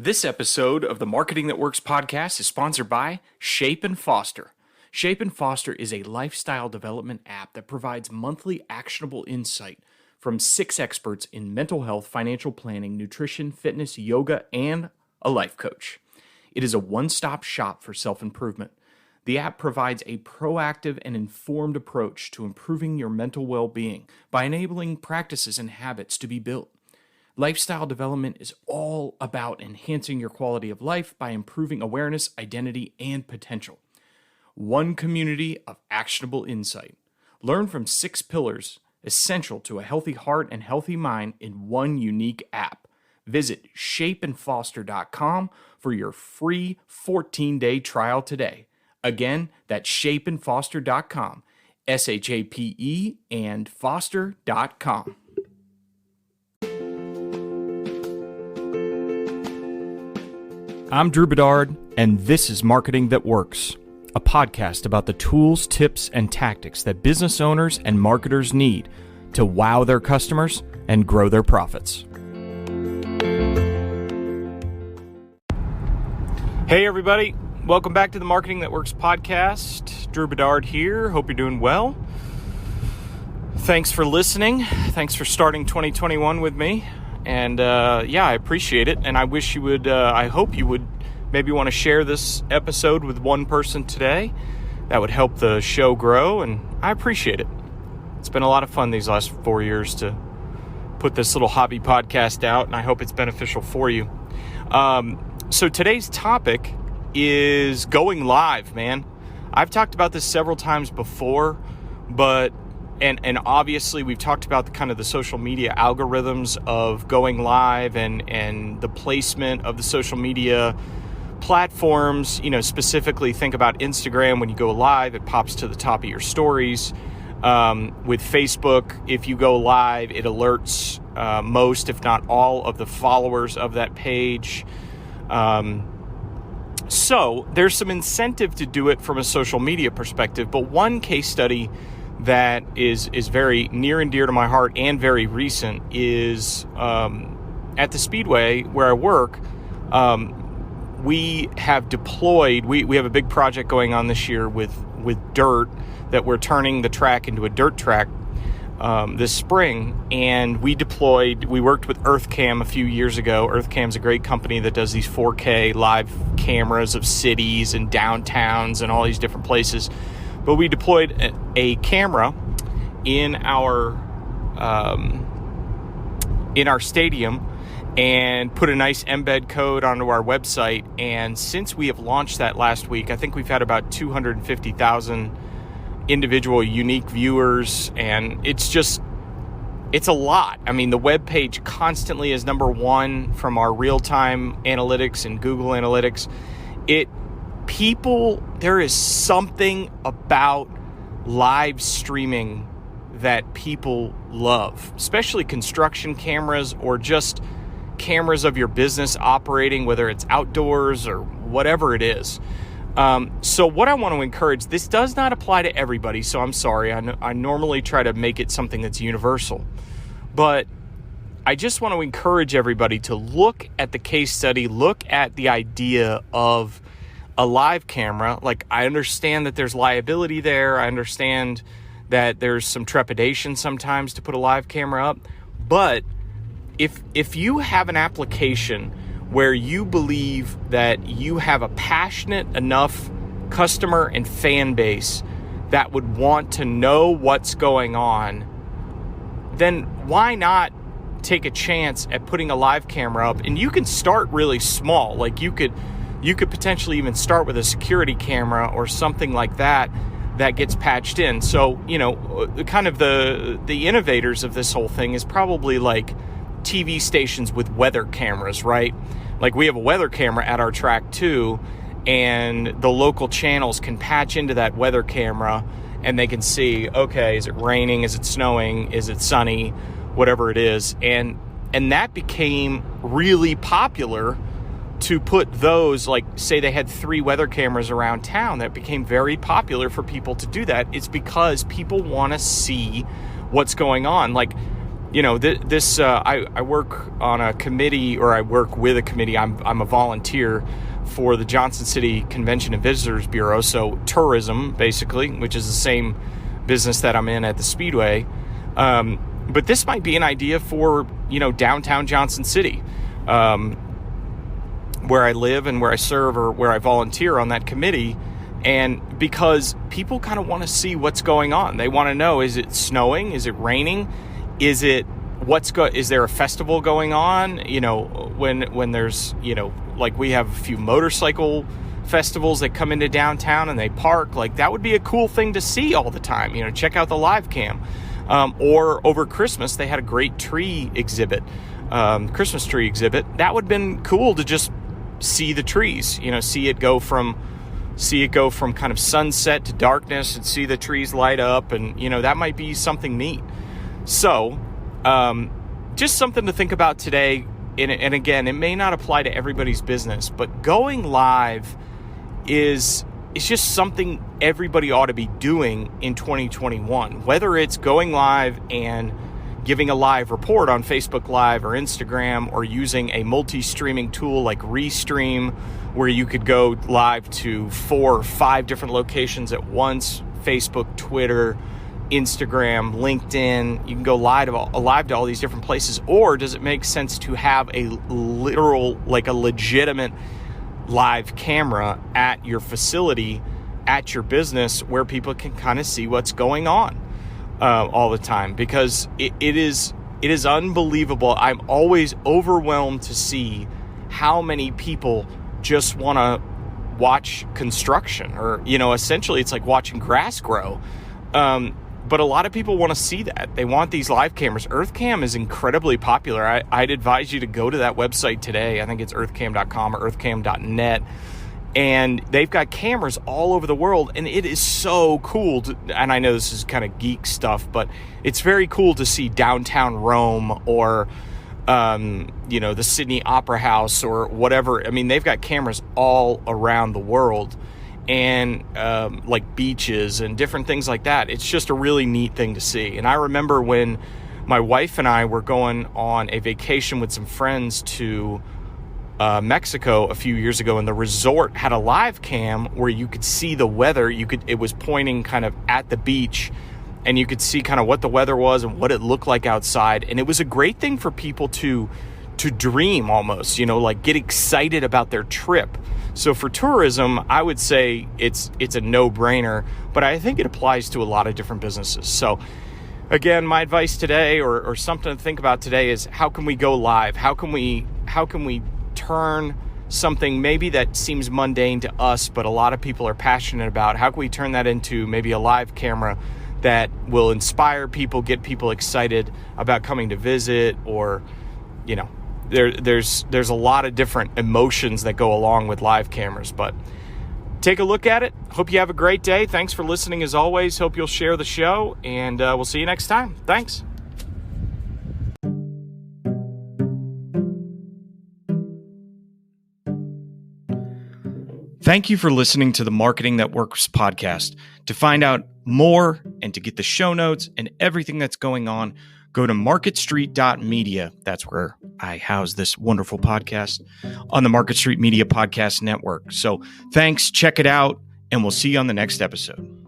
This episode of the Marketing That Works podcast is sponsored by Shape and Foster. Shape and Foster is a lifestyle development app that provides monthly actionable insight from 6 experts in mental health, financial planning, nutrition, fitness, yoga, and a life coach. It is a one-stop shop for self-improvement. The app provides a proactive and informed approach to improving your mental well-being by enabling practices and habits to be built. Lifestyle development is all about enhancing your quality of life by improving awareness, identity, and potential. One community of actionable insight. Learn from 6 pillars essential to a healthy heart and healthy mind in one unique app. Visit shapeandfoster.com for your free 14-day trial today. Again, that's shapeandfoster.com. SHAPE and foster.com. I'm Drew Bedard, and this is Marketing That Works, a podcast about the tools, tips, and tactics that business owners and marketers need to wow their customers and grow their profits. Hey everybody, welcome back to the Marketing That Works podcast. Drew Bedard here. Hope you're doing well. Thanks for listening. Thanks for starting 2021 with me. And I appreciate it. And I wish you would, I hope you would maybe want to share this episode with one person today. That would help the show grow, and I appreciate it. It's been a lot of fun these last 4 years to put this little hobby podcast out, and I hope it's beneficial for you. So today's topic is going live, man. I've talked about this several times before, but And obviously we've talked about the kind of the social media algorithms of going live and the placement of the social media platforms. You know, specifically think about Instagram. When you go live, it pops to the top of your stories. With Facebook, if you go live, it alerts most, if not all, of the followers of that page. So there's some incentive to do it from a social media perspective. But one case study that is very near and dear to my heart and very recent is at the Speedway where I work. We have deployed, we have a big project going on this year with dirt that we're turning the track into a dirt track this spring. And we worked with EarthCam a few years ago. EarthCam's a great company that does these 4K live cameras of cities and downtowns and all these different places. But we deployed a camera in our stadium and put a nice embed code onto our website. And since we have launched that last week, I think we've had about 250,000 individual unique viewers. And it's a lot. I mean, the web page constantly is number 1 from our real-time analytics and Google Analytics. There is something about live streaming that people love, especially construction cameras or just cameras of your business operating, whether it's outdoors or whatever it is. So what I want to encourage, this does not apply to everybody, so I'm sorry. I normally try to make it something that's universal, but I just want to encourage everybody to look at the case study, look at the idea of a live camera. Like, I understand that there's liability there. I understand that there's some trepidation sometimes to put a live camera up. But if you have an application where you believe that you have a passionate enough customer and fan base that would want to know what's going on, then why not take a chance at putting a live camera up? And you can start really small. Like, you could potentially even start with a security camera or something like that gets patched in. So, you know, kind of the innovators of this whole thing is probably like TV stations with weather cameras, right? Like, we have a weather camera at our track too, and the local channels can patch into that weather camera and they can see, okay, is it raining? Is it snowing? Is it sunny? Whatever it is. And that became really popular to put those, like, say they had 3 weather cameras around town. That became very popular for people to do that. It's because people want to see what's going on. Like, I work on a committee, or I work with a committee. I'm a volunteer for the Johnson City Convention and Visitors Bureau, so tourism, basically, which is the same business that I'm in at the Speedway. But this might be an idea for, downtown Johnson City, where I live and where I serve, or where I volunteer on that committee. And because people kind of want to see what's going on. They want to know, is it snowing? Is it raining? Is there a festival going on? When there's, like we have a few motorcycle festivals that come into downtown and they park, like that would be a cool thing to see all the time. Check out the live cam. Or over Christmas, they had a great tree exhibit, Christmas tree exhibit. That would have been cool to just see the trees, see it go from kind of sunset to darkness and see the trees light up. And, that might be something neat. So, just something to think about today. And again, it may not apply to everybody's business, but going live is just something everybody ought to be doing in 2021. Whether it's going live and giving a live report on Facebook Live or Instagram, or using a multi-streaming tool like Restream, where you could go live to 4 or 5 different locations at once: Facebook, Twitter, Instagram, LinkedIn. You can go live to all these different places. Or does it make sense to have a legitimate live camera at your facility, at your business, where people can kind of see what's going on all the time? Because it is unbelievable. I'm always overwhelmed to see how many people just want to watch construction, or essentially it's like watching grass grow. But a lot of people want to see that. They want these live cameras. EarthCam is incredibly popular. I'd advise you to go to that website today. I think it's earthcam.com or earthcam.net. And they've got cameras all over the world. And it is so cool. And I know this is kind of geek stuff, but it's very cool to see downtown Rome, or, the Sydney Opera House, or whatever. I mean, they've got cameras all around the world. And like beaches and different things like that. It's just a really neat thing to see. And I remember when my wife and I were going on a vacation with some friends to Mexico a few years ago, and the resort had a live cam where you could see the weather. It was pointing kind of at the beach, and you could see kind of what the weather was and what it looked like outside. And it was a great thing for people to dream, almost, like get excited about their trip. So for tourism, I would say it's a no-brainer, but I think it applies to a lot of different businesses. So again, my advice today, or something to think about today, is how can we go live? How can we turn something maybe that seems mundane to us, but a lot of people are passionate about? How can we turn that into maybe a live camera that will inspire people, get people excited about coming to visit, or, there's a lot of different emotions that go along with live cameras. But take a look at it. Hope you have a great day. Thanks for listening as always. Hope you'll share the show, and we'll see you next time. Thanks. Thank you for listening to the Marketing That Works podcast. To find out more and to get the show notes and everything that's going on, go to marketstreet.media. That's where I house this wonderful podcast on the Market Street Media Podcast Network. So thanks, check it out, and we'll see you on the next episode.